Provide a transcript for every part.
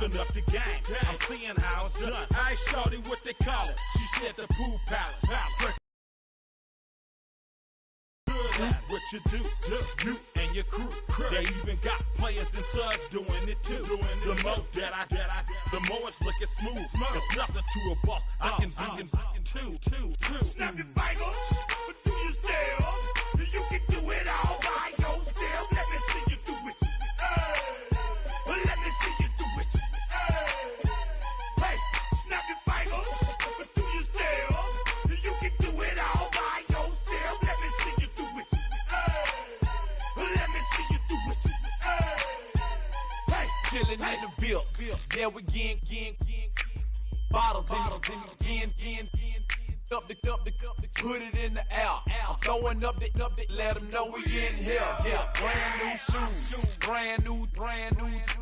Open up the game. I'm seeing how it's done. I ain't shorty what they call it. She said the pool palace. Straight what you do, you and your crew. They even got players and thugs doing it too. The more that I the more it's looking smooth. It's nothing to a boss. I can two. Snap your fingers, but do you still? You can do it all by yourself. Let me see you do it. Let me see you do it. Hey, snap your fingers, but do you still? You can do it all by yourself. Let me see you do it. Let me see you do it. Hey, chillin' in the bill. Yeah, we getting bottles in again. Up the put it in the air. I'm throwing up the, let them know we in here. Yeah, brand new shoes, brand new.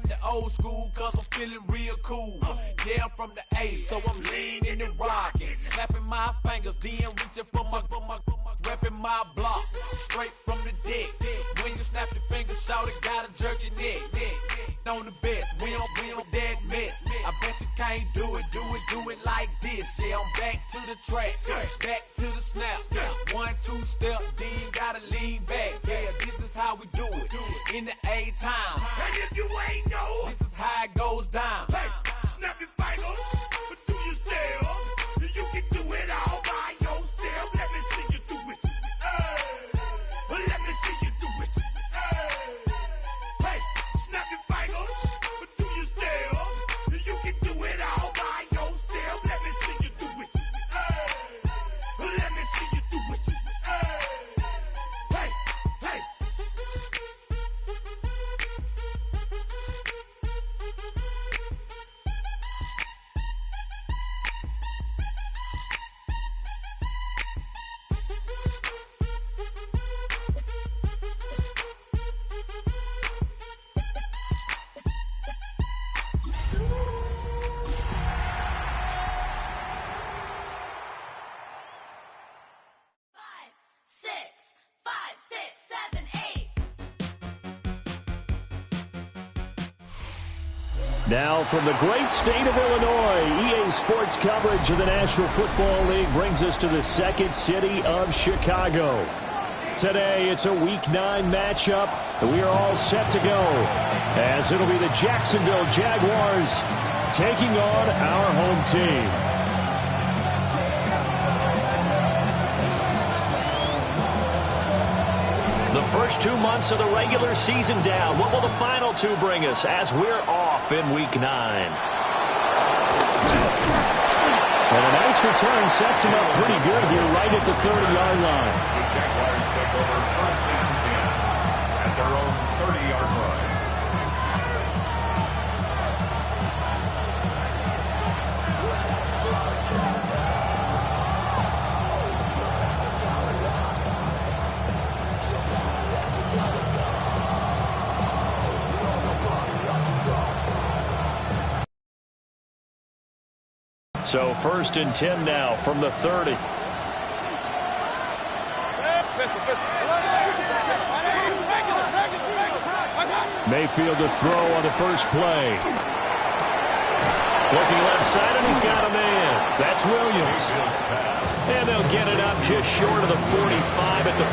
The old school, cause I'm feeling real cool. Yeah, I'm from the A, so I'm leaning and rocking. Snapping my fingers, then reaching for my repping my block. Straight from the deck. When you snap your fingers, shout it, gotta jerk your neck. On the best, we don't dead mess. I bet you can't do it like this. Yeah, I'm back to the track, back to the snap. 1, 2 step, then gotta lean back. Yeah, this is how we do it in the A time. And if you ain't know, this is how it goes down. Hey, snap your fingers, but do you still? You can do it all by yourself. Let me see you do it. Let me see you do it. Hey, snap your fingers, but do you still? You can do it all by yourself. Let me see you do it. Let me see you do it. Hey. Now from the great state of Illinois, EA Sports coverage of the National Football League brings us to the second city of Chicago. Today it's a Week 9 matchup, and we are all set to go, as it'll be the Jacksonville Jaguars taking on our home team. The first 2 months of the regular season down. What will the final 2 bring us as we're off in Week 9? And a nice return sets him up pretty good here right at the 30-yard line. The Jaguars take over first and 10 at their own 30-yard line. So first and 10 now from the 30. Mayfield to throw on the first play. Looking left side, and he's got a man. That's Williams. And they'll get it up just short of the 45 at the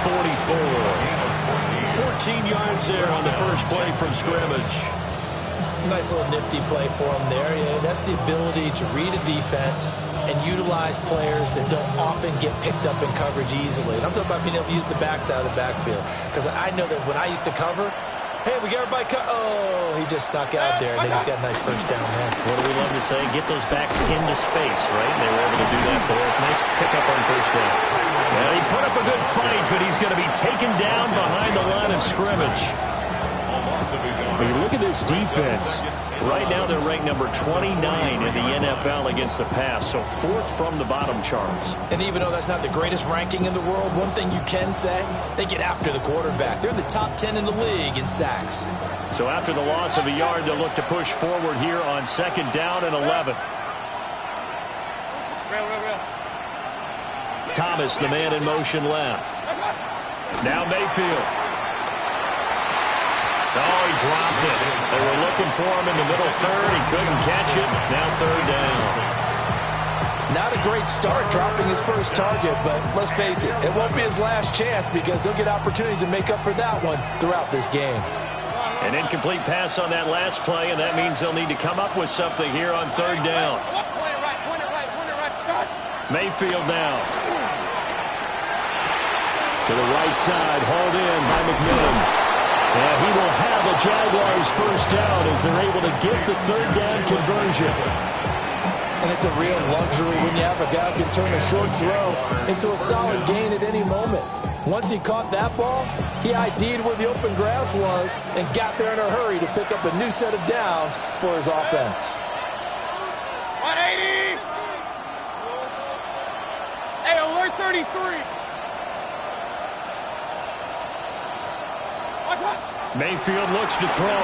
44. 14 yards there on the first play from scrimmage. Nice little nifty play for him there. Yeah, that's the ability to read a defense and utilize players that don't often get picked up in coverage easily. And I'm talking about being able to use the backs out of the backfield. Because I know that when I used to cover, hey, we got everybody oh, he just snuck out there, and then he's got a nice first down there. What do we love to say? Get those backs into space, right? They were able to do that there. Nice pickup on first down. Well, he put up a good fight, but he's going to be taken down behind the line of scrimmage. When you look at this defense, right now they're ranked number 29 in the NFL against the pass, so 4th from the bottom charts. And even though that's not the greatest ranking in the world, one thing you can say, they get after the quarterback. They're in the top 10 in the league in sacks. So after the loss of a yard, they'll look to push forward here on 2nd down and 11. Thomas, the man in motion left. Now Mayfield. Oh, he dropped it. They were looking for him in the middle third. He couldn't catch it. Now third down. Not a great start dropping his first target, but let's face it, it won't be his last chance because he'll get opportunities to make up for that one throughout this game. An incomplete pass on that last play, and that means they'll need to come up with something here on third down. Mayfield now. To the right side, hauled in by McMillan. And he will have a Jaguars first down as they're able to get the third down conversion. And it's a real luxury when you have a guy who can turn a short throw into a solid gain at any moment. Once he caught that ball, he ID'd where the open grass was and got there in a hurry to pick up a new set of downs for his offense. 180! Hey, alert 33! Mayfield looks to throw.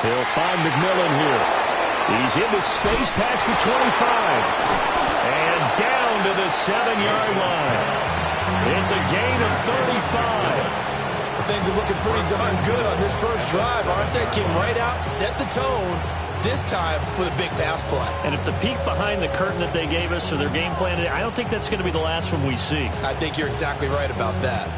He'll find McMillan here. He's into space past the 25. And down to the 7-yard line. It's a gain of 35. Things are looking pretty darn good on this first drive, aren't they? Came right out, set the tone, this time with a big pass play. And if the peek behind the curtain that they gave us or their game plan, I don't think that's going to be the last one we see. I think you're exactly right about that.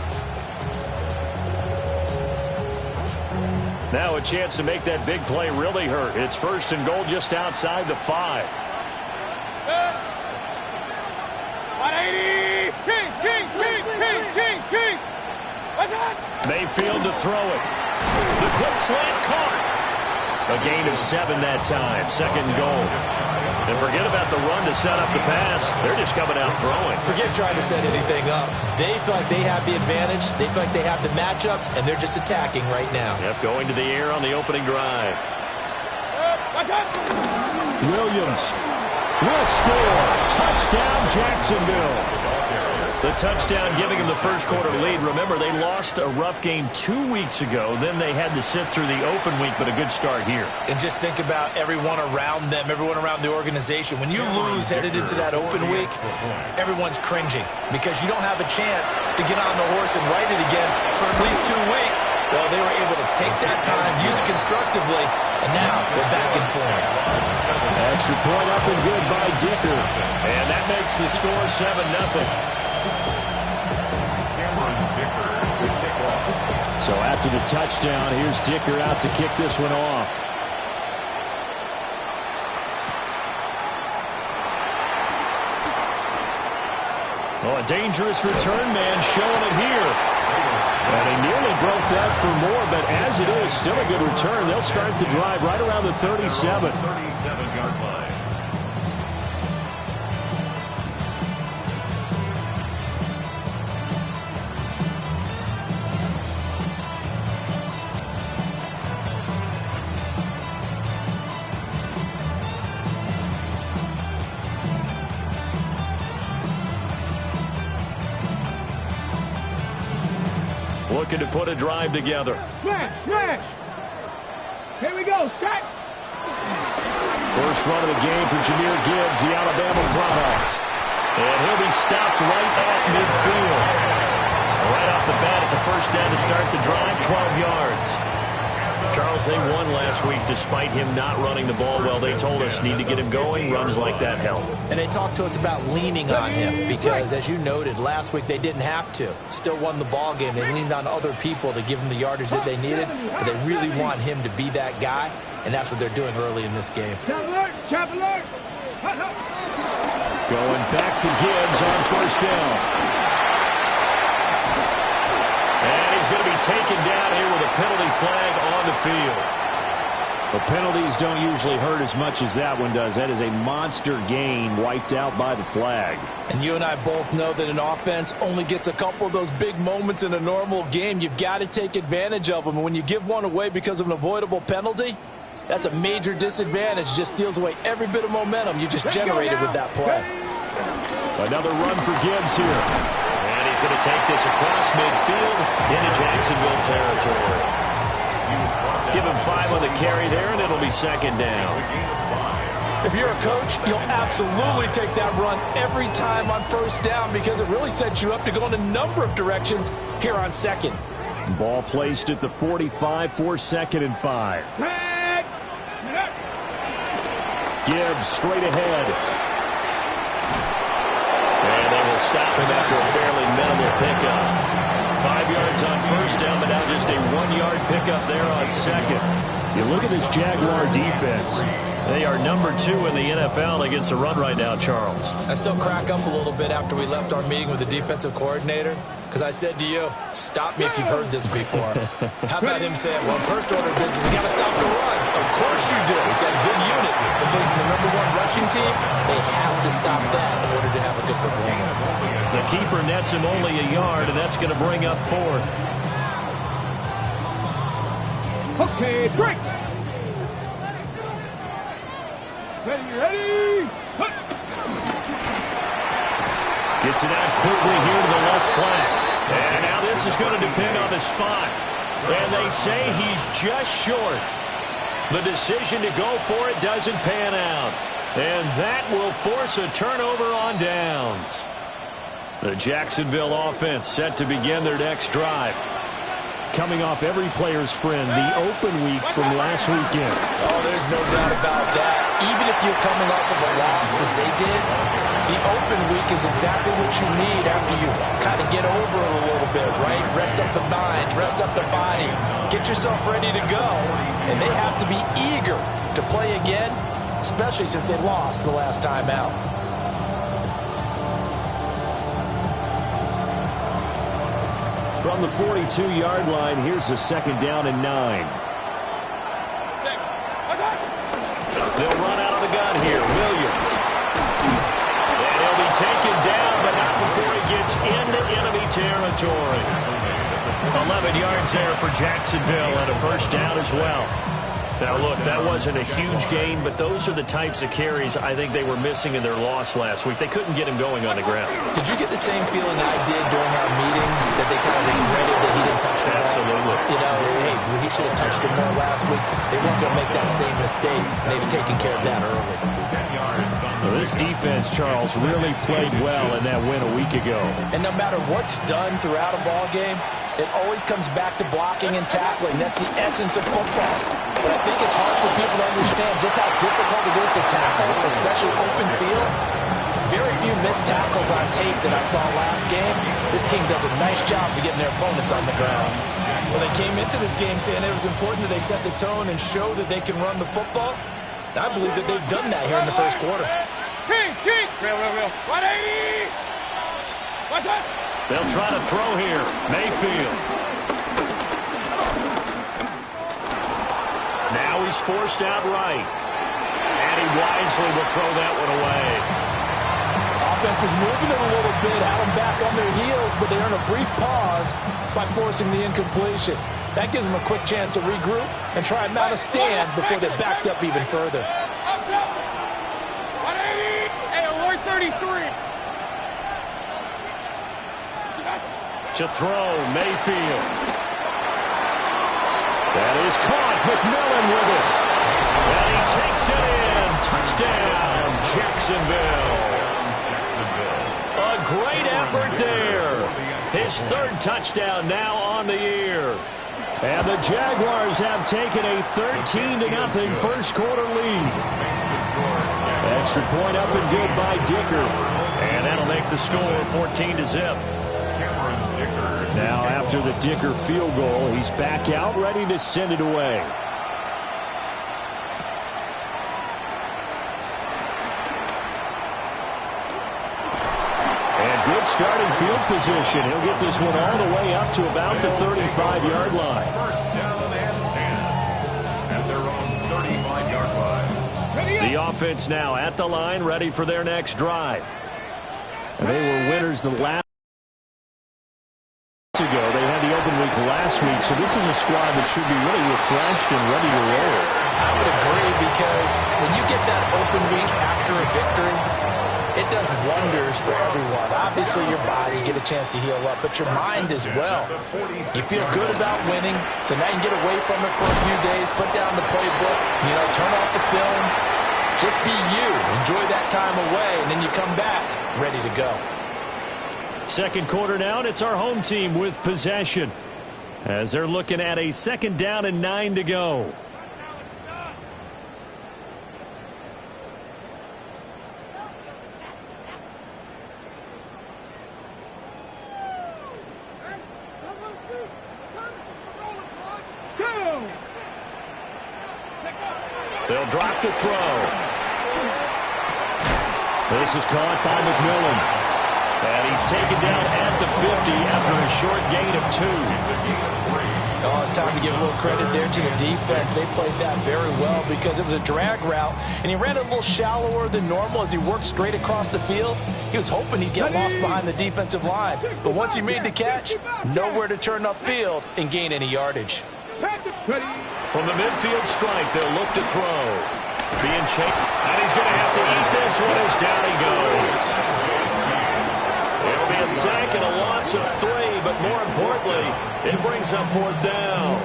Now a chance to make that big play really hurt. It's first and goal just outside the 5. 180! Kings! What's that? Mayfield to throw it. The quick slant caught. A gain of 7 that time. Second and goal. And forget about the run to set up the pass. They're just coming out throwing. Forget trying to set anything up. They feel like they have the advantage. They feel like they have the matchups, and they're just attacking right now. Yep, going to the air on the opening drive. Williams will score. Touchdown, Jacksonville. The touchdown giving them the first quarter lead. Remember, they lost a rough game 2 weeks ago. Then they had to sit through the open week, but a good start here. And just think about everyone around them, everyone around the organization. When you lose headed into that open week, everyone's cringing because you don't have a chance to get on the horse and ride it again for at least 2 weeks. Well, they were able to take that time, use it constructively, and now they're back in form. Extra point up and good by Dicker. And that makes the score 7-0. So after the touchdown, here's Dicker out to kick this one off. Oh, a dangerous return man showing it here. And he nearly broke that for more, but as it is, still a good return. They'll start the drive right around the 37. 37-yard line. Looking to put a drive together. Man. Here we go. Start. First run of the game for Jahmyr Gibbs, the Alabama product. And he'll be stopped right at midfield. Right off the bat, it's a first down to start the drive, 12 yards. Charles, they won last week despite him not running the ball well. They told us need to get him going. Runs like that help. And they talked to us about leaning on him because, as you noted, last week they didn't have to. Still won the ball game. They leaned on other people to give them the yardage that they needed, but they really want him to be that guy, and that's what they're doing early in this game. Chap alert. Going back to Gibbs on first down. And he's going to be taken down here with a penalty flag on the field. The penalties don't usually hurt as much as that one does. That is a monster gain wiped out by the flag. And you and I both know that an offense only gets a couple of those big moments in a normal game. You've got to take advantage of them. And when you give one away because of an avoidable penalty, that's a major disadvantage. Just steals away every bit of momentum you just generated with that play. Another run for Gibbs here. And he's going to take this across midfield into Jacksonville territory. Give him 5 on the carry there, and it'll be second down. If you're a coach, you'll absolutely take that run every time on first down because it really sets you up to go in a number of directions here on second. Ball placed at the 45 for 2nd and 5. Gibbs straight ahead. And they will stop him after a fairly minimal pickup. 5 yards on first down, but now just a 1-yard pickup there on second. You look at this Jaguar defense. They are number 2 in the NFL against the run right now, Charles. I still crack up a little bit after we left our meeting with the defensive coordinator, because I said to you, stop me if you've heard this before. How about him saying, well, first order of business, we got to stop the run. Of course you do. He's got a good unit. They're facing the number 1 rushing team. They have to stop that in order to have a good performance. The keeper nets him only a yard, and that's going to bring up 4th. Okay, break. Ready. Gets it out quickly here to the left flank. And now this is going to depend on the spot. And they say he's just short. The decision to go for it doesn't pan out. And that will force a turnover on downs. The Jacksonville offense set to begin their next drive. Coming off every player's friend, the open week from last weekend. Oh, there's no doubt about that. Even if you're coming off of a loss as they did, the open week is exactly what you need after you kind of get over it a little bit, right? Rest up the mind, rest up the body, get yourself ready to go. And they have to be eager to play again, especially since they lost the last time out. From the 42-yard line, here's the 2nd down and 9. They'll run out of the gun here. Williams. And he'll be taken down, but not before he gets into enemy territory. 11 yards there for Jacksonville and a first down as well. Now, look, that wasn't a huge gain, but those are the types of carries I think they were missing in their loss last week. They couldn't get him going on the ground. Did you get the same feeling I did during our meetings, that they kind of regretted that he didn't touch the ball? Absolutely. You know, hey, he should have touched it more last week. They weren't going to make that same mistake, and they've taken care of that early. Well, this defense, Charles, really played well in that win a week ago. And no matter what's done throughout a ball game, it always comes back to blocking and tackling. That's the essence of football. But I think it's hard for people to understand just how difficult it is to tackle, especially open field. Very few missed tackles on tape that I saw last game. This team does a nice job of getting their opponents on the ground. Well, they came into this game saying it was important that they set the tone and show that they can run the football. And I believe that they've done that here in the first quarter. King. Real. 180. What's that? They'll try to throw here. Mayfield. Now he's forced out right. And he wisely will throw that one away. Offense was moving it a little bit, had them back on their heels, but they earn a brief pause by forcing the incompletion. That gives them a quick chance to regroup and try and mount a stand before they backed up even further. 180. Hey, Lloyd 33. To throw, Mayfield. That is caught. McMillan with it. And he takes it in. Touchdown, Jacksonville. A great effort there. His 3rd touchdown now on the year. And the Jaguars have taken a 13-0 first quarter lead. Extra point up and good by Dicker. And that'll make the score 14-0. Now after the Dicker field goal, he's back out ready to send it away. And good starting field position. He'll get this one all the way up to about the 35-yard line. First down and 10 at their own 35-yard line. The offense now at the line, ready for their next drive. And they were winners the last ago. They had the open week last week, so this is a squad that should be really refreshed and ready to roll. I would agree, because when you get that open week after a victory, it does wonders for everyone. Obviously, your body, get a chance to heal up, but your mind as well. You feel good about winning, so now you can get away from it for a few days, put down the playbook, turn off the film, just be you. Enjoy that time away, and then you come back ready to go. Second quarter now, and it's our home team with possession. As they're looking at a 2nd down and 9 to go. They'll drop the throw. This is caught by McMillan. And he's taken down at the 50 after a short gain of 2. Oh, it's time to give a little credit there to the defense. They played that very well because it was a drag route, and he ran a little shallower than normal as he worked straight across the field. He was hoping he'd get lost behind the defensive line, but once he made the catch, nowhere to turn upfield and gain any yardage. From the midfield strike, they'll look to throw. Being chased, and he's going to have to eat this one as down he goes. It'll be a sack and a loss of 3, but more importantly, it brings up 4th down.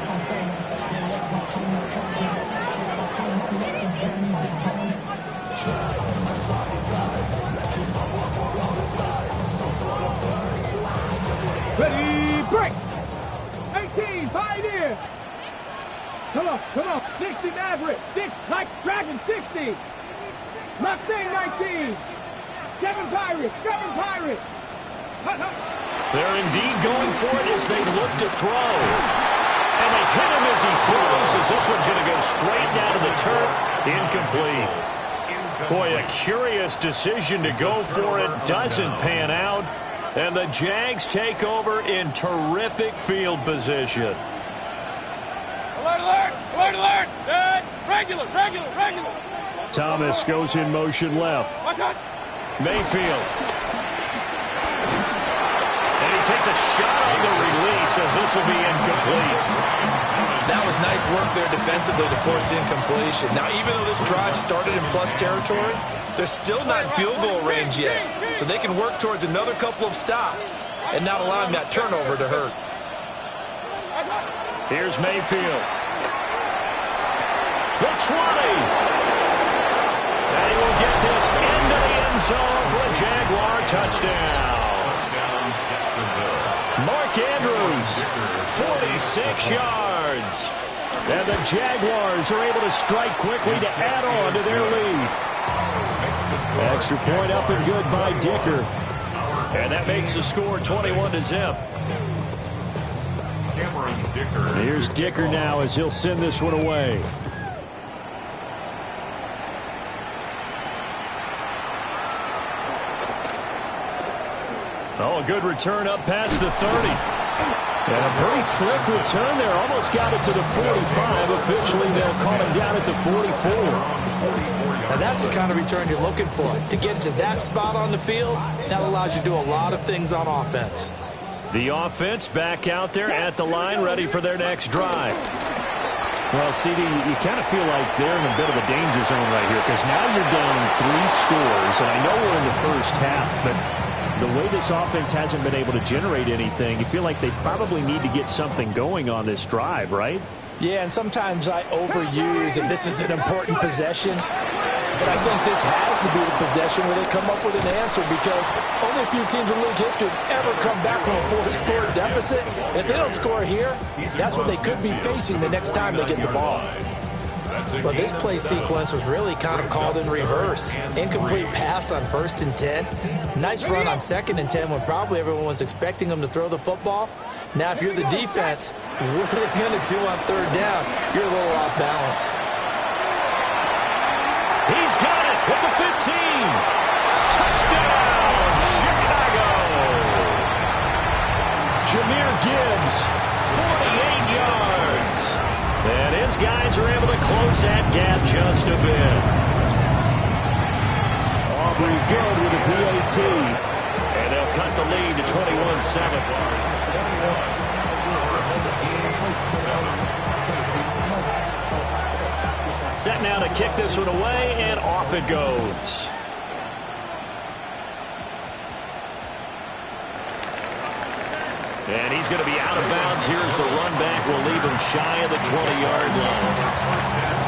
Ready, break. 18, Pioneer. Come on, 60 Maverick, 6 like Dragon, 60. Mustang, 19. 7 Pirates, 7 Pirates. They're indeed going for it as they look to throw. And they hit him as he throws, as this one's going to go straight down to the turf. Incomplete. Boy, a curious decision to go for it. Doesn't pan out. And the Jags take over in terrific field position. Alert, alert, alert, alert. Regular. Thomas goes in motion left. Mayfield. And he takes a shot on the release as this will be incomplete. That was nice work there defensively to force the incompletion. Now, even though this drive started in plus territory, they're still not in field goal range yet. So they can work towards another couple of stops and not allowing that turnover to hurt. Here's Mayfield. The 20. And he will get this into the end zone for a Jaguar touchdown. Mark Andrews, 46 yards. And the Jaguars are able to strike quickly to add on to their lead. Extra point up and good by Dicker. And that makes the score 21-0. Here's Dicker now as he'll send this one away. Oh, a good return up past the 30. And a pretty slick return there. Almost got it to the 45. Officially, they'll call him down at the 44. Now, that's the kind of return you're looking for. To get to that spot on the field, that allows you to do a lot of things on offense. The offense back out there at the line, ready for their next drive. Well, CD, you kind of feel like they're in a bit of a danger zone right here because now you're down 3 scores, and I know we're in the first half, but the way this offense hasn't been able to generate anything, you feel like they probably need to get something going on this drive, right? Yeah, and sometimes I overuse that this is an important possession. But I think this has to be the possession where they come up with an answer because only a few teams in league history have ever come back from a 4-score deficit. And if they don't score here, that's what they could be facing the next time they get the ball. Well, this play sequence was really kind of called in reverse. Incomplete pass on 1st and 10. Nice run on 2nd and 10 when probably everyone was expecting them to throw the football. Now, if you're the defense, what are they going to do on 3rd down? You're a little off balance. He's got it with the 15. Touchdown, Chicago. Jahmyr Gibbs, 48 yards. And his guys are able to close that gap just a bit. Aubrey good with a PAT. And they'll cut the lead to 21-7. Set now to kick this one away, and off it goes. And he's going to be out of bounds. Here's the run back. We'll leave him shy of the 20-yard line.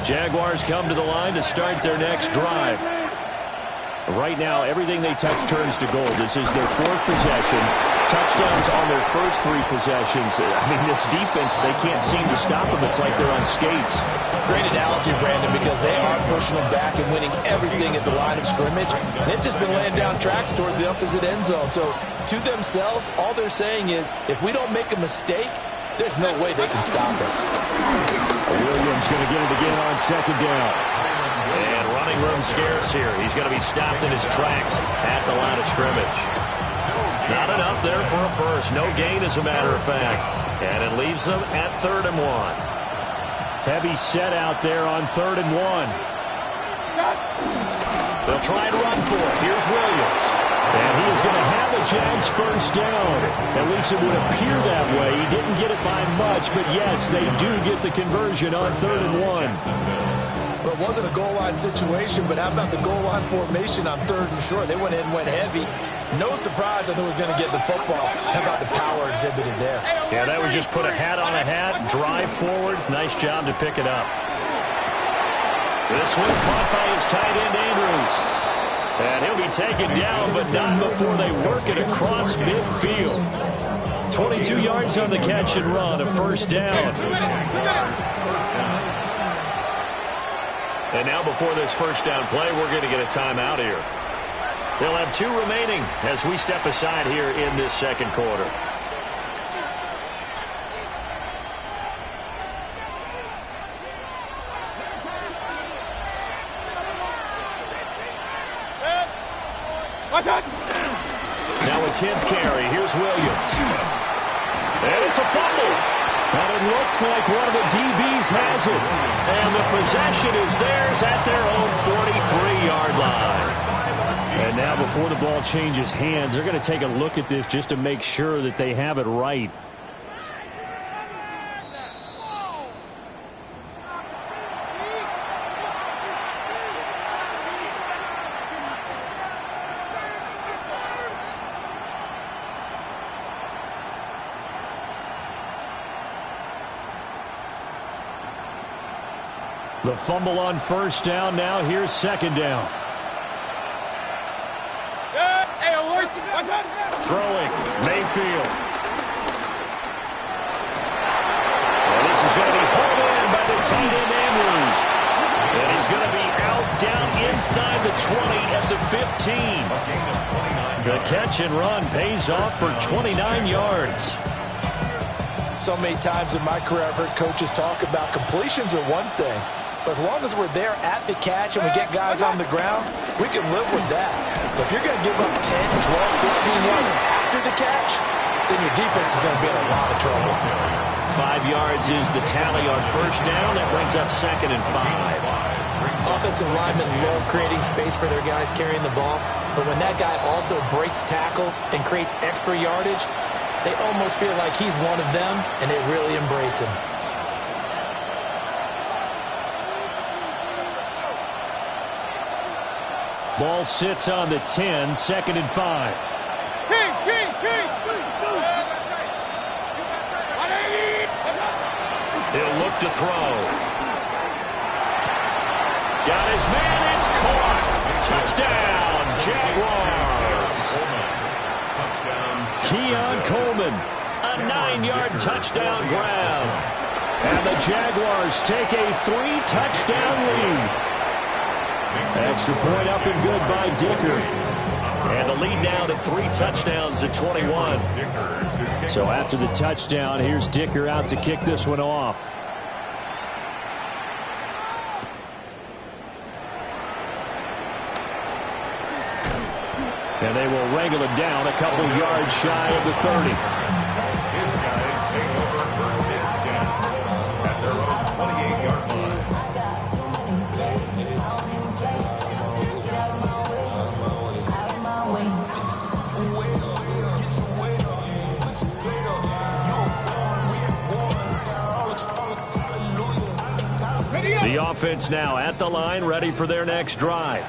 Jaguars come to the line to start their next drive. Right now, everything they touch turns to gold. This is their fourth possession. Touchdowns on their first three possessions. I mean, this defense, they can't seem to stop them. It's like they're on skates. Great analogy, Brandon, because they are pushing them back and winning everything at the line of scrimmage. They've just been laying down tracks towards the opposite end zone. So to themselves, all they're saying is, if we don't make a mistake, there's no way they can stop us. Williams going to get it again on second down. And running room scarce here. He's going to be stopped in his tracks at the line of scrimmage. Not enough there for a first. No gain, as a matter of fact. And it leaves them at 3rd and 1. Heavy set out there on 3rd and 1. They'll try and run for it. Here's Williams. And he is going to have a Jags first down. At least it would appear that way. He didn't get it by much, but yes, they do get the conversion on 3rd and 1. Well, it wasn't a goal line situation, but how about the goal line formation on 3rd and short? They went in, went heavy. No surprise on who was going to get the football. How about the power exhibited there? Yeah, that was just put a hat on a hat, drive forward. Nice job to pick it up. This one caught by his tight end, Andrews. And he'll be taken down, but not before they work it across midfield. 22 yards on the catch and run, a first down. And now before this first down play, we're going to get a timeout here. They'll have 2 remaining as we step aside here in this second quarter. Now a 10th carry. Here's Williams. And it's a fumble. And it looks like one of the DBs has it. And the possession is theirs at their own 43-yard line. And now before the ball changes hands, they're going to take a look at this just to make sure that they have it right. The fumble on first down. Now here's second down. Throwing, Mayfield. Well, this is going to be pulled in by the tight end, Andrews. And he's going to be out down inside the 20 at the 15. The catch and run pays off for 29 yards. So many times in my career I've heard coaches talk about completions are one thing. But as long as we're there at the catch and we get guys on the ground, we can live with that. But if you're going to give up 10, 12, 15 yards after the catch, then your defense is going to be in a lot of trouble. 5 yards is the tally on first down. That brings up 2nd and 5. Offensive linemen love creating space for their guys carrying the ball. But when that guy also breaks tackles and creates extra yardage, they almost feel like he's one of them, and they really embrace him. Ball sits on the 10, 2nd and 5. He'll look to throw. Got his man, it's caught. Touchdown, Jaguars. Keon Coleman, a 9-yard touchdown grab. And the Jaguars take a 3-touchdown lead. Extra point up and good by Dicker. And the lead now to 3 touchdowns at 21. So after the touchdown, here's Dicker out to kick this one off. And they will wrangle him down a couple yards shy of the 30. His guys take over first and 10 at their own 28-yard line. The offense now at the line, ready for their next drive.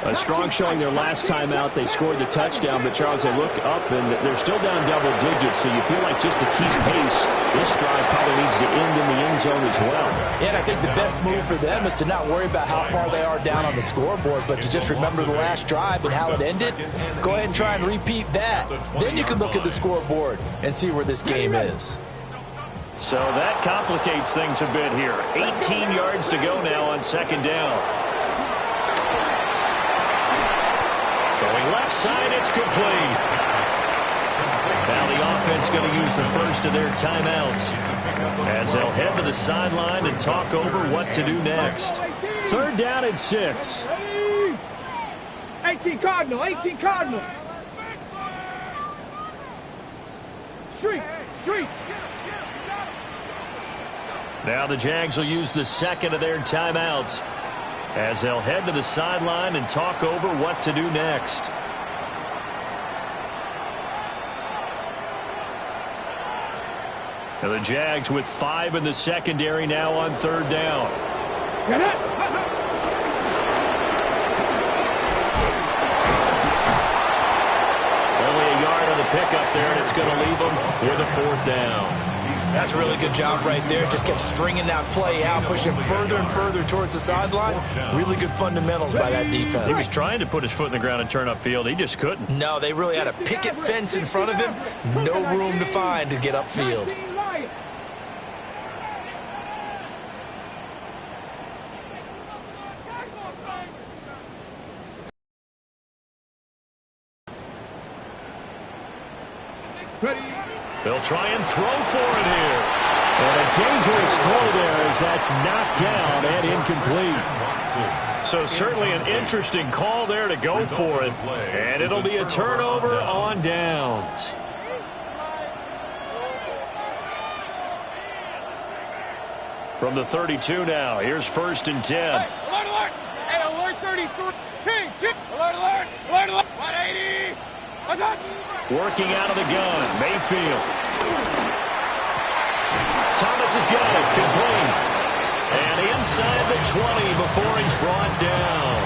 A strong showing their last time out. They scored the touchdown, but Charles, they look up and they're still down double digits, so you feel like just to keep pace, this drive probably needs to end in the end zone as well. Yeah, and I think the best move for them is to not worry about how far they are down on the scoreboard, but to just remember the last drive and how it ended. Go ahead and try and repeat that. Then you can look at the scoreboard and see where this game is. So that complicates things a bit here. 18 yards to go now on second down. Throwing left side, it's complete. Now the offense going to use the first of their timeouts as they'll head to the sideline and talk over what to do next. Third down and 6. 18 Cardinal, 18 Cardinal. Street. Now the Jags will use the second of their timeouts as they'll head to the sideline and talk over what to do next. Now the Jags with 5 in the secondary now on third down. Get it. Only a yard on the pickup there, and it's going to leave them with a fourth down. That's a really good job right there. Just kept stringing that play out, pushing further and further towards the sideline. Really good fundamentals by that defense. He was trying to put his foot in the ground and turn upfield. He just couldn't. No, they really had a picket fence in front of him. No room to find to get upfield. Ready. They'll try and throw for it here. And a dangerous throw there as that's knocked down and incomplete. So certainly an interesting call there to go for it. And it'll be a turnover on downs. From the 32 now, here's 1st and 10. Alert, alert. Hey, alert 33. King. Alert, alert. Alert, alert. 180. What's up? Working out of the gun, Mayfield. Thomas has got it, complete. And inside the 20 before he's brought down.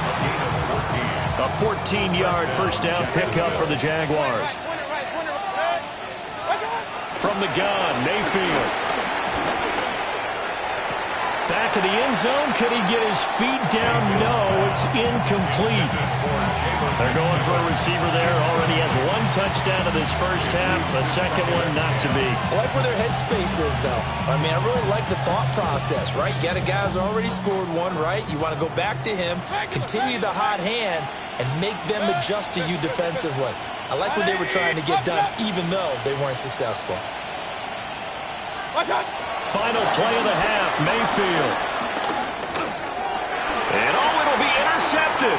A 14-yard first down pickup for the Jaguars. From the gun, Mayfield. Back of the end zone. Could he get his feet down? No, it's incomplete. They're going for a receiver there. Already has 1 touchdown in this first half. A second one not to be. I like where their headspace is, though. I mean, I really like the thought process, right? You got a guy who's already scored one, right? You want to go back to him, continue the hot hand, and make them adjust to you defensively. I like what they were trying to get done, even though they weren't successful. Final play of the half, Mayfield. And it'll be intercepted.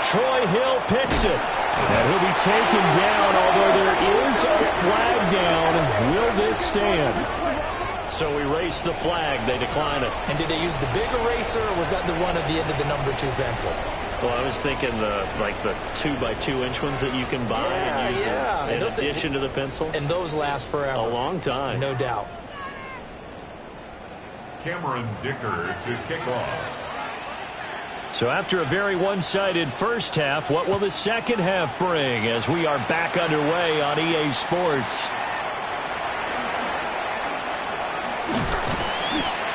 Troy Hill picks it. And he'll be taken down, although there is a flag down. Will this stand? So erase the flag. They decline it. And did they use the big eraser, or was that the one at the end of the number 2 pencil? Well, I was thinking the 2x2-inch ones that you can buy and use in addition to the pencil. And those last forever. A long time. No doubt. Cameron Dicker to kick off. So after a very one-sided first half, what will the second half bring as we are back underway on EA Sports?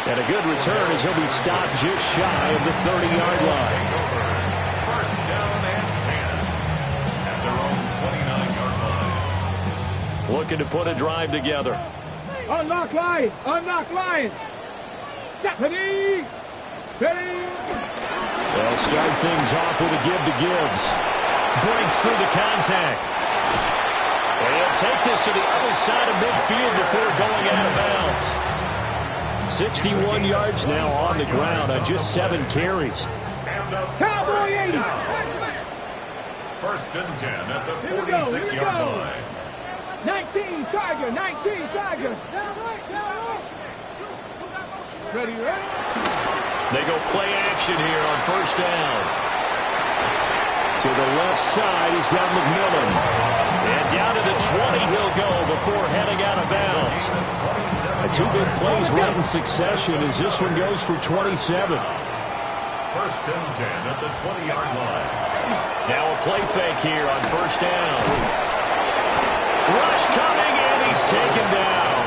And a good return as he'll be stopped just shy of the 30-yard line. First down and 10 at their own 29-yard line. Looking to put a drive together. Unlock line. Unlock line. Stephanie. Ready. They'll start things off with a give to Gibbs. Breaks through the contact. And he'll take this to the other side of midfield before going out of bounds. 61 yards now on the ground on just 7 carries. Cowboy 80. First and 10 at the 46-yard line. 19 Tiger. 19 Tiger. Ready, ready. They go play action here on first down. To the left side, he's got McMillan. And down to the 20 he'll go before heading out of bounds. 2 big plays right in succession as this one goes for 27. First and 10 at the 20-yard line. Now a play fake here on first down. Rush coming, and he's taken down.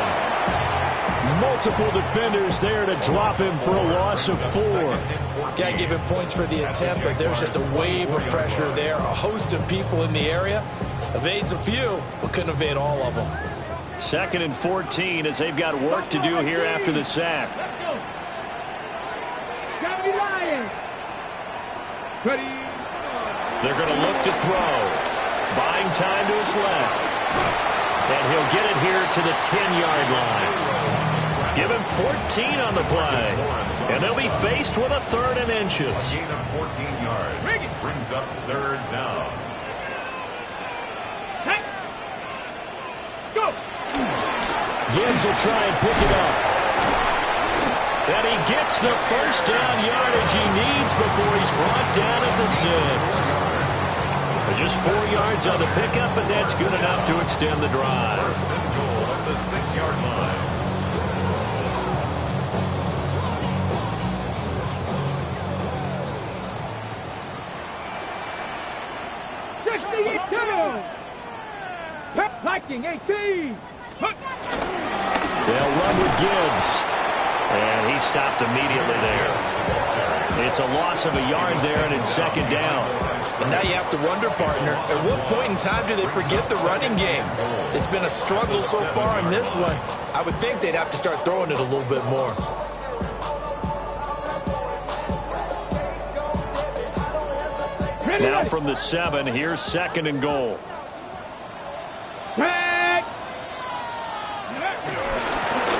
Multiple defenders there to drop him for a loss of 4. Can't give him points for the attempt, but there's just a wave of pressure there. A host of people in the area. Evades a few, but couldn't evade all of them. 2nd and 14 as they've got work to do here after the sack. They're going to look to throw. Buying time to his left. And he'll get it here to the 10-yard line. Give him 14 on the play. And they'll be faced with a 3rd and inches. A gain of 14 yards. Brings up 3rd down. Go! Gibbs will try and pick it up. And he gets the first down yardage he needs before he's brought down at the 6. Just 4 yards on the pickup, and that's good enough to extend the drive. First and goal at the 6-yard line. Liking 18. They'll run with Gibbs. And he stopped immediately there. It's a loss of a yard there, and it's 2nd down. And now you have to wonder, partner, at what point in time do they forget the running game? It's been a struggle so far in this one. I would think they'd have to start throwing it a little bit more. Now from the 7, here's 2nd and goal.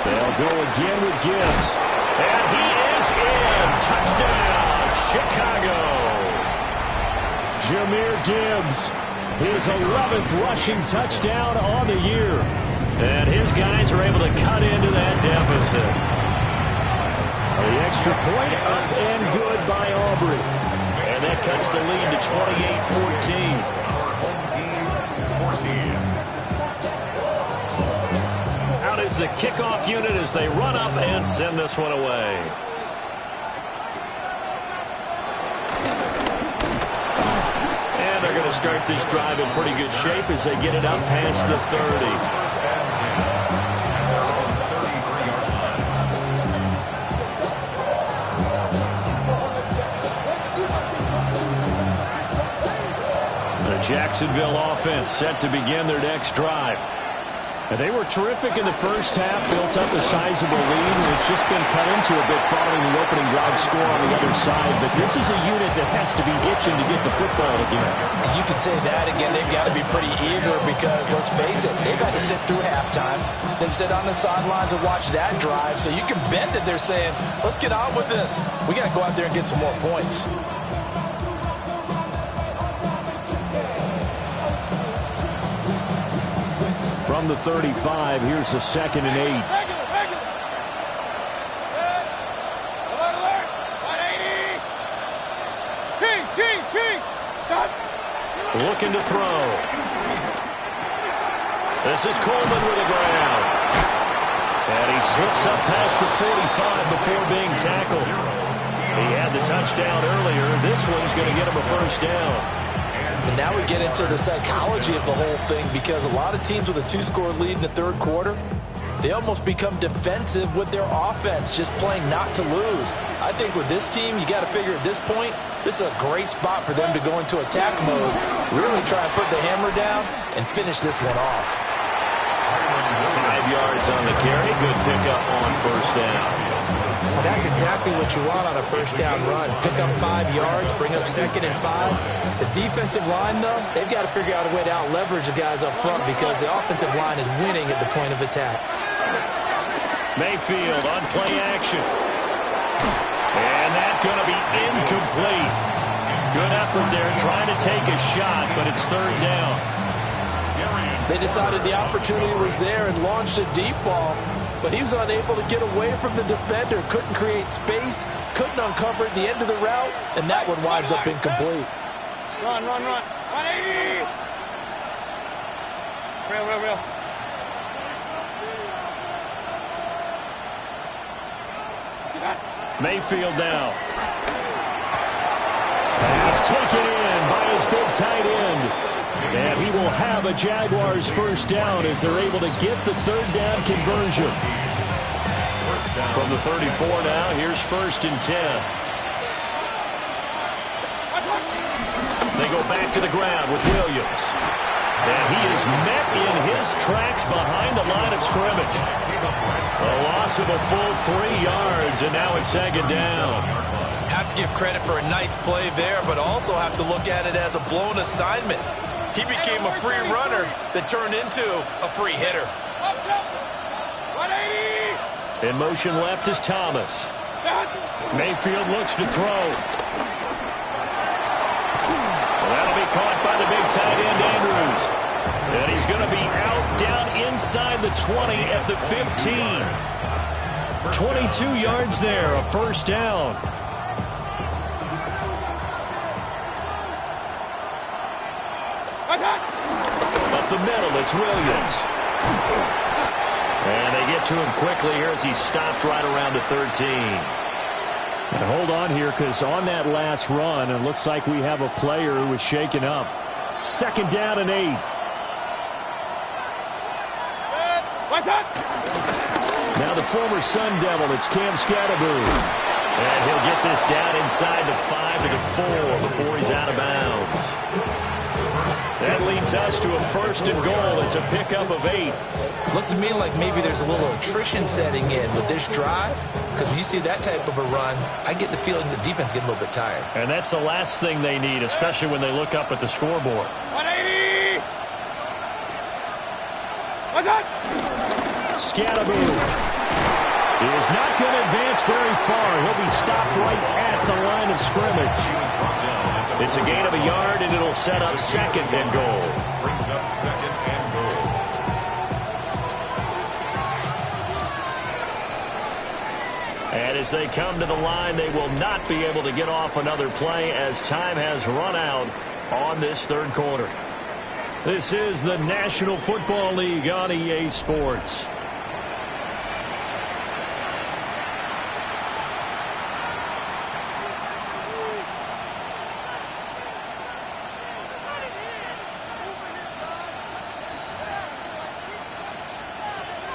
They'll go again with Gibbs. And he is in. Touchdown, Chicago. Jahmyr Gibbs, his 11th rushing touchdown on the year. And his guys are able to cut into that deficit. The extra point up and good by Aubrey. And that cuts the lead to 28-14. Out is the kickoff unit as they run up and send this one away. And they're going to start this drive in pretty good shape as they get it up past the 30. Jacksonville offense set to begin their next drive. And they were terrific in the first half, built up a sizable lead, and it's just been cut into a bit following the opening drive score on the other side. But this is a unit that has to be itching to get the football again. And you could say that again. They've got to be pretty eager because, let's face it, they've had to sit through halftime, then sit on the sidelines and watch that drive. So you can bet that they're saying, let's get on with this. We got to go out there and get some more points. From the 35, here's a 2nd and 8. Alert, alert. 180. Kings. Stop. Looking to throw. This is Coleman with the ground. And he slips up past the 45 before being tackled. He had the touchdown earlier. This one's going to get him a first down. And now we get into the psychology of the whole thing because a lot of teams with a 2-score lead in the 3rd quarter, they almost become defensive with their offense, just playing not to lose. I think with this team, you got to figure at this point, this is a great spot for them to go into attack mode, really try and put the hammer down and finish this one off. 5 yards on the carry. Good pickup on first down. Well, that's exactly what you want on a first down run. Pick up 5 yards, bring up 2nd and 5. The defensive line, though, they've got to figure out a way to out-leverage the guys up front because the offensive line is winning at the point of attack. Mayfield on play action. And that's going to be incomplete. Good effort there trying to take a shot, but it's 3rd down. They decided the opportunity was there and launched a deep ball, but he was unable to get away from the defender, couldn't create space, couldn't uncover at the end of the route, and that one winds up incomplete. Run. 180. Real. Mayfield now. taken in by his big tight end. And he will have a Jaguars first down as they're able to get the third down conversion. From the 34 now, here's 1st and 10. They go back to the ground with Williams. And he is met in his tracks behind the line of scrimmage. A loss of a full 3 yards, and now it's 2nd down. Have to give credit for a nice play there, but also have to look at it as a blown assignment. He became a free runner that turned into a free hitter. In motion left is Thomas. Mayfield looks to throw. That'll be caught by the big tight end, Andrews. And he's going to be out down inside the 20 at the 15. 22 yards there, a first down. Up the middle, it's Williams. And they get to him quickly here as he stopped right around the 13. And hold on here, because on that last run, it looks like we have a player who was shaken up. 2nd down and 8. Now the former Sun Devil, it's Cam Scatterboom. And he'll get this down inside the 5 to the 4 before he's out of bounds. That leads us to a 1st and goal. It's a pickup of 8. Looks to me like maybe there's a little attrition setting in with this drive, because when you see that type of a run, I get the feeling the defense getting a little bit tired. And that's the last thing they need, especially when they look up at the scoreboard. 180! What's that? Scatterboom is not going to advance very far. He'll be stopped right at the line of scrimmage. It's a gain of a yard, and it'll set up 2nd and goal. Brings up 2nd and goal. And as they come to the line, they will not be able to get off another play as time has run out on this 3rd quarter. This is the National Football League on EA Sports.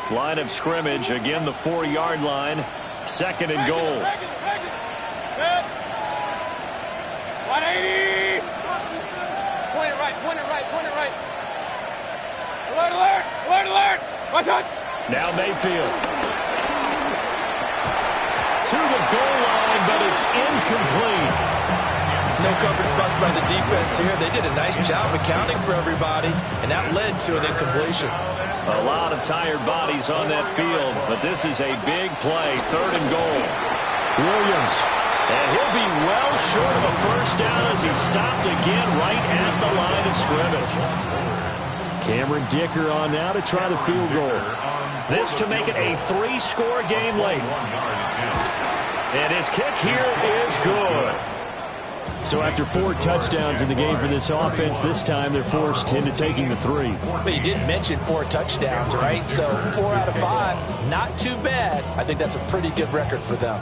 Line of scrimmage, again the 4-yard line. 2nd and goal. 180! Point it right, point it right, point it right. Alert, alert, alert, alert! Watch out! Now Mayfield. To the goal line, but it's incomplete. No coverage bust by the defense here. They did a nice job accounting for everybody, and that led to an incompletion. A lot of tired bodies on that field, but this is a big play. 3rd and goal. Williams. And he'll be well short of a first down as he stopped again right at the line of scrimmage. Cameron Dicker on now to try the field goal. This to make it a 3-score game late. And his kick here is good. So after 4 touchdowns in the game for this offense, this time they're forced into taking the 3. But you did mention 4 touchdowns, right? So 4 out of 5, not too bad. I think that's a pretty good record for them.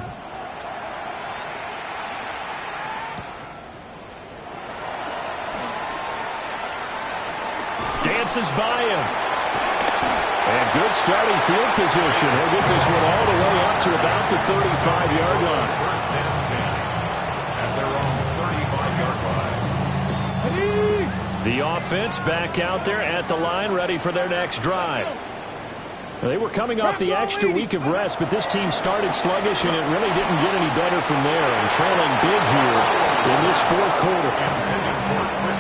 Dances by him. And good starting field position. He'll get this one all the way up to about the 35-yard line. 1st and 10. At their own 35-yard line. The offense back out there at the line, ready for their next drive. They were coming off the extra week of rest, but this team started sluggish, and it really didn't get any better from there. And trailing big here in this 4th quarter.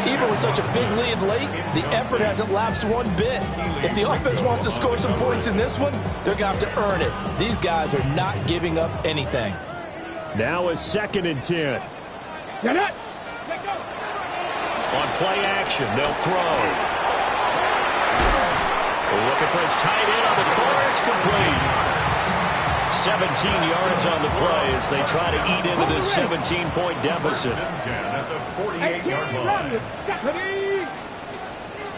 Even with such a big lead late, the effort hasn't lapsed one bit. If the offense wants to score some points in this one, they're going to have to earn it. These guys are not giving up anything. Now is 2nd and 10. Get it! On play action, they'll throw. Looking for his tight end on the corner. It's complete. 17 yards on the play as they try to eat into this 17-point deficit. At the 48-yard line. Deputy!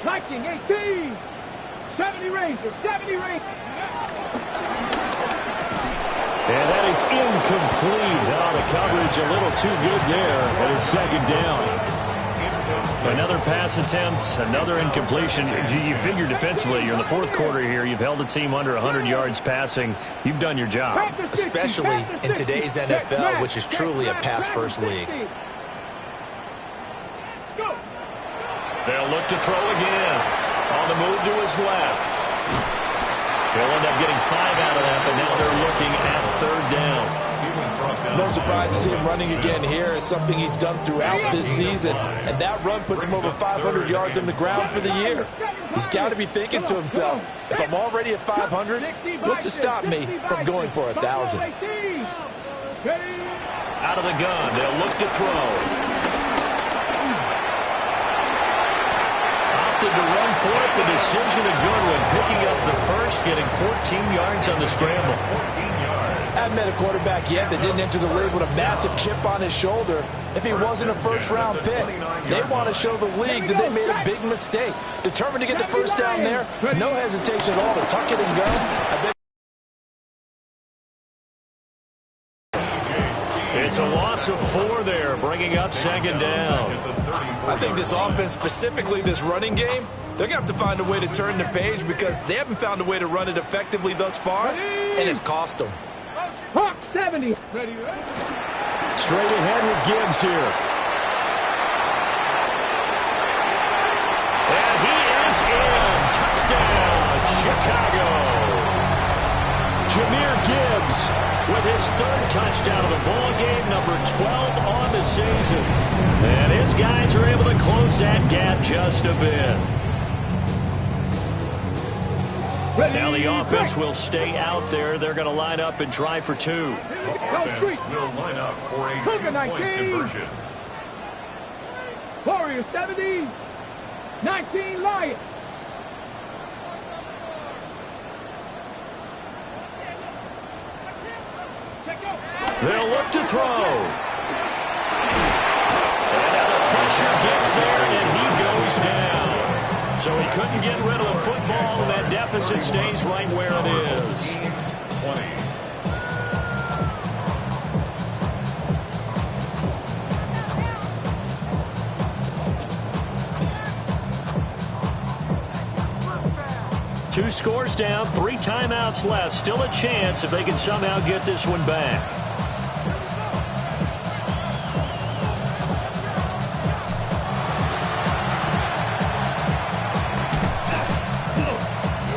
19, 18! 70 Rangers, 70 Rangers! And that is incomplete. Oh, the coverage a little too good there, and it's second down. Another pass attempt, another incompletion. You figure defensively, you're in the fourth quarter here. You've held the team under 100 yards passing. You've done your job. Especially in today's NFL, which is truly a pass-first league. They'll look to throw again. On the move to his left. They'll end up getting 5 out of that, but now they're looking at third down. No surprise to see him running again here. It's something he's done throughout this season, and that run puts him over 500 yards on the ground for the year. He's got to be thinking to himself, if I'm already at 500, what's to stop me from going for 1,000? Out of the gun, they'll look to throw. Opted to run for it. The decision a good one. Picking up the first, getting 14 yards on the scramble. I haven't met a quarterback yet that didn't enter the league with a massive chip on his shoulder if he wasn't a first-round pick. They want to show the league that they made a big mistake. Determined to get the first down there, no hesitation at all to tuck it and go. It's a loss of 4 there, bringing up second down. I think this offense, specifically this running game, they're going to have to find a way to turn the page because they haven't found a way to run it effectively thus far, and it's cost them. Hawk 70. Ready. Straight ahead with Gibbs here. And he is in. Touchdown, Chicago. Jahmyr Gibbs with his 3rd touchdown of the ball game, number 12 on the season. And his guys are able to close that gap just a bit. Now the offense will stay out there. They're going to line up and try for 2. Offense will line up for a 2-point conversion. Warriors 70, 19 Lions. They'll look to throw. And now the pressure gets there, and he goes down. So he couldn't get rid of the football, and that deficit stays right where it is. 20. Two scores down, 3 timeouts left. Still a chance if they can somehow get this one back.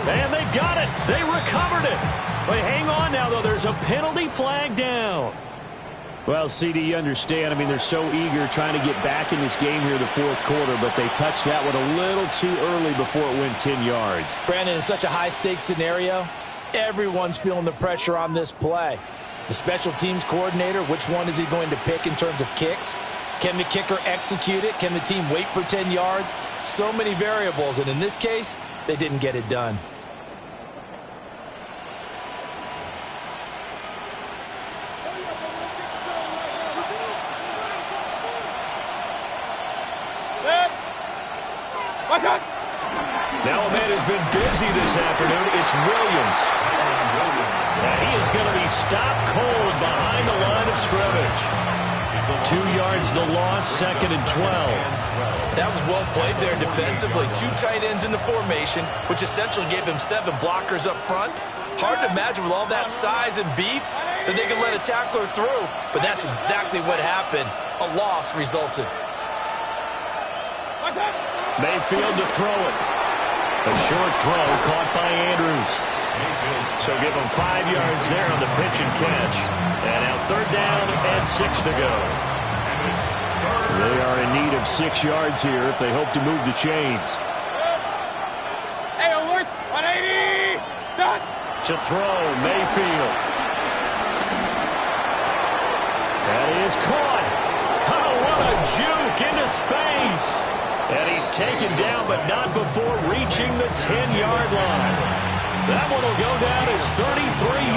And they've got it. They recovered it. But hang on now, though. There's a penalty flag down. Well, CD, you understand. I mean, they're so eager trying to get back in this game here in the fourth quarter, but they touched that one a little too early before it went 10 yards. Brandon, in such a high-stakes scenario, everyone's feeling the pressure on this play. The special teams coordinator, which one is he going to pick in terms of kicks? Can the kicker execute it? Can the team wait for 10 yards? So many variables, and in this case, they didn't get it done. Now a man has been busy this afternoon. It's Williams. And he is going to be stopped cold behind the line of scrimmage. 2 yards the loss, 2nd and 12. That was well played there defensively. 2 tight ends in the formation, which essentially gave him 7 blockers up front. Hard to imagine with all that size and beef that they could let a tackler through, but that's exactly what happened. A loss resulted. Mayfield to throw it. A short throw caught by Andrews. So give him 5 yards there on the pitch and catch. And now 3rd down and 6 to go. They are in need of 6 yards here if they hope to move the chains. Hey, alert! 180! Stop! To throw, Mayfield. That is caught. Oh, what a juke into space. And he's taken down, but not before reaching the 10-yard line. That one will go down as 33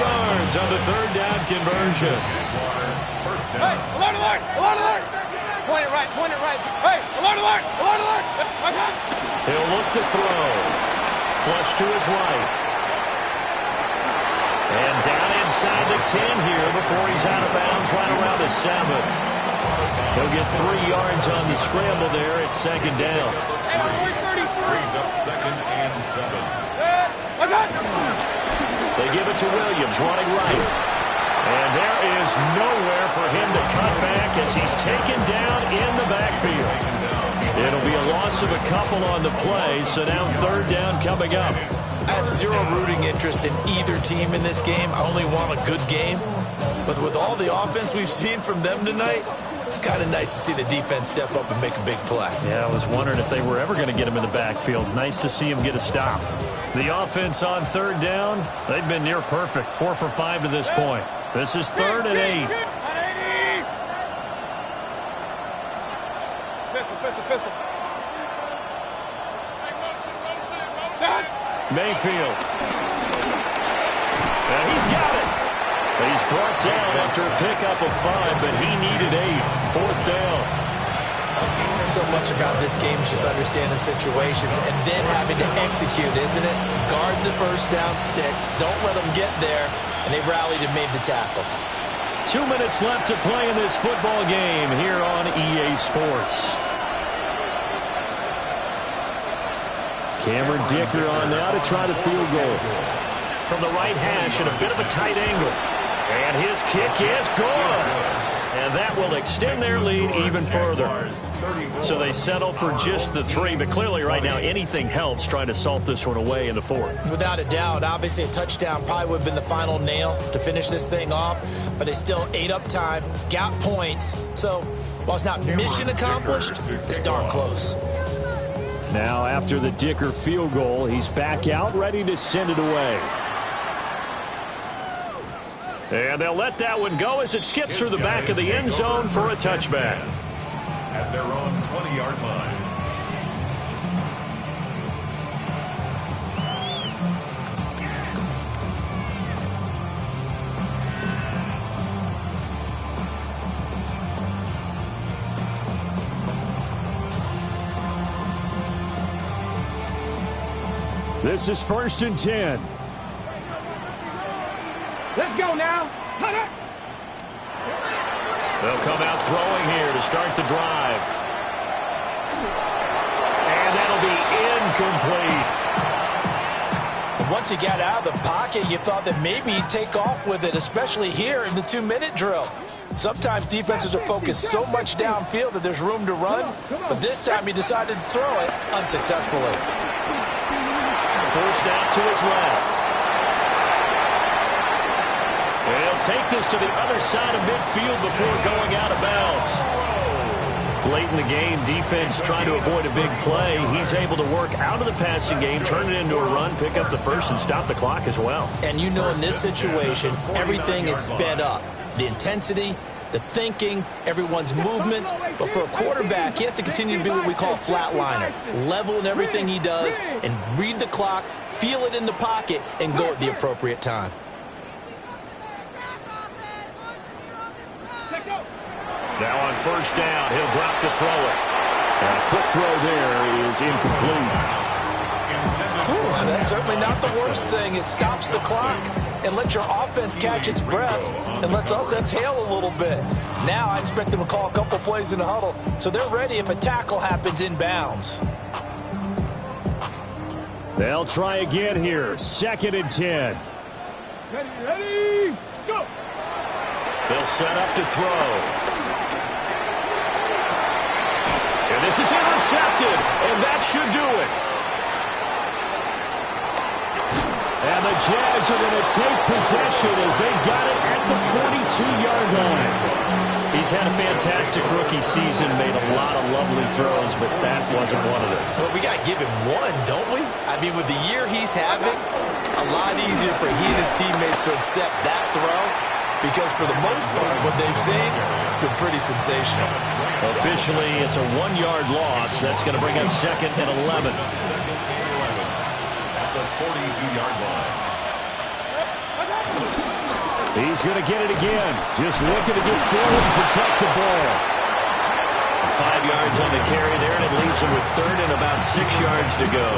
yards on the 3rd down conversion. Hey, alert, alert! Alert, alert! Point it right, point it right. Hey, alert, alert! Alert, alert! Watch out! He'll look to throw. Flush to his right. And down inside the 10 here before he's out of bounds right around the 7. He'll get 3 yards on the scramble there. It's second down. Brings up second and 7. They give it to Williams running right. And there is nowhere for him to cut back as he's taken down in the backfield. It'll be a loss of a couple on the play, so now third down coming up. I have zero rooting interest in either team in this game. I only want a good game. But with all the offense we've seen from them tonight, it's kind of nice to see the defense step up and make a big play. Yeah, I was wondering if they were ever going to get him in the backfield. Nice to see him get a stop. The offense on third down, they've been near perfect. 4 for 5 to this point. This is 3rd and 8. Pistol. Mayfield. And he's got it. He's brought down after a pickup of 5, but he needed 8. 4th down. So much about this game is just understanding situations and then having to execute, isn't it? Guard the first down sticks. Don't let them get there. And they rallied and made the tackle. 2 minutes left to play in this football game here on EA Sports. Cameron Dicker on now to try the field goal. From the right hash at a bit of a tight angle. And his kick is good. And that will extend their lead even further. So they settle for just the 3, but clearly right now anything helps trying to salt this one away in the 4th. Without a doubt, obviously a touchdown probably would have been the final nail to finish this thing off, but they still ate up time, got points. So while it's not mission accomplished, it's darn close. Now after the Dicker field goal, he's back out ready to send it away. And they'll let that one go as it skips through the back of the end zone for a touchback. At their own 20-yard line. This is 1st and 10. Let's go now. Cut it. They'll come out throwing here to start the drive. And that'll be incomplete. Once he got out of the pocket, you thought that maybe he'd take off with it, especially here in the 2-minute drill. Sometimes defenses are focused so much downfield that there's room to run, but this time he decided to throw it unsuccessfully. Forced out to his left. They'll take this to the other side of midfield before going out of bounds. Late in the game, defense trying to avoid a big play. He's able to work out of the passing game, turn it into a run, pick up the first, and stop the clock as well. And you know in this situation, everything is sped up. The intensity, the thinking, everyone's movements. But for a quarterback, he has to continue to be what we call a flatliner. Level in everything he does and read the clock, feel it in the pocket, and go at the appropriate time. Now on 1st down, he'll drop to throw it. And a quick throw there is incomplete. Ooh, that's certainly not the worst thing. It stops the clock and lets your offense catch its breath and lets us exhale a little bit. Now I expect them to call a couple plays in the huddle so they're ready if a tackle happens inbounds. They'll try again here. 2nd and 10. Ready, go. They'll set up to throw. And this is intercepted, and that should do it. And the Jags are going to take possession as they got it at the 42-yard line. He's had a fantastic rookie season, made a lot of lovely throws, but that wasn't one of them. Well, we got to give him one, don't we? I mean, with the year he's having, a lot easier for he and his teammates to accept that throw because for the most part, what they've seen, it's been pretty sensational. Officially, it's a 1-yard loss. That's going to bring up 2nd and 11. At the 42-yard line. He's going to get it again. Just looking to get forward and protect the ball. 5 yards on the carry there, and it leaves him with third and about 6 yards to go.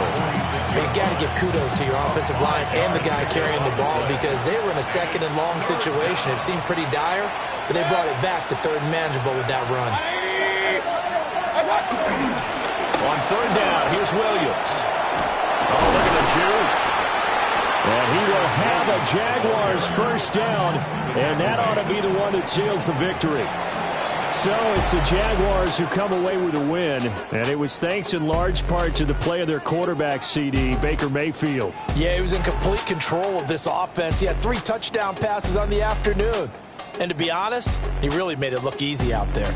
You got to give kudos to your offensive line and the guy carrying the ball because they were in a second and long situation. It seemed pretty dire, but they brought it back to third and manageable with that run. On third down, here's Williams. Oh, look at the juke. And he will have a Jaguars first down, and that ought to be the one that seals the victory. So it's the Jaguars who come away with a win, and it was thanks in large part to the play of their quarterback, CD, Baker Mayfield. Yeah, he was in complete control of this offense. He had 3 touchdown passes on the afternoon. And to be honest, he really made it look easy out there.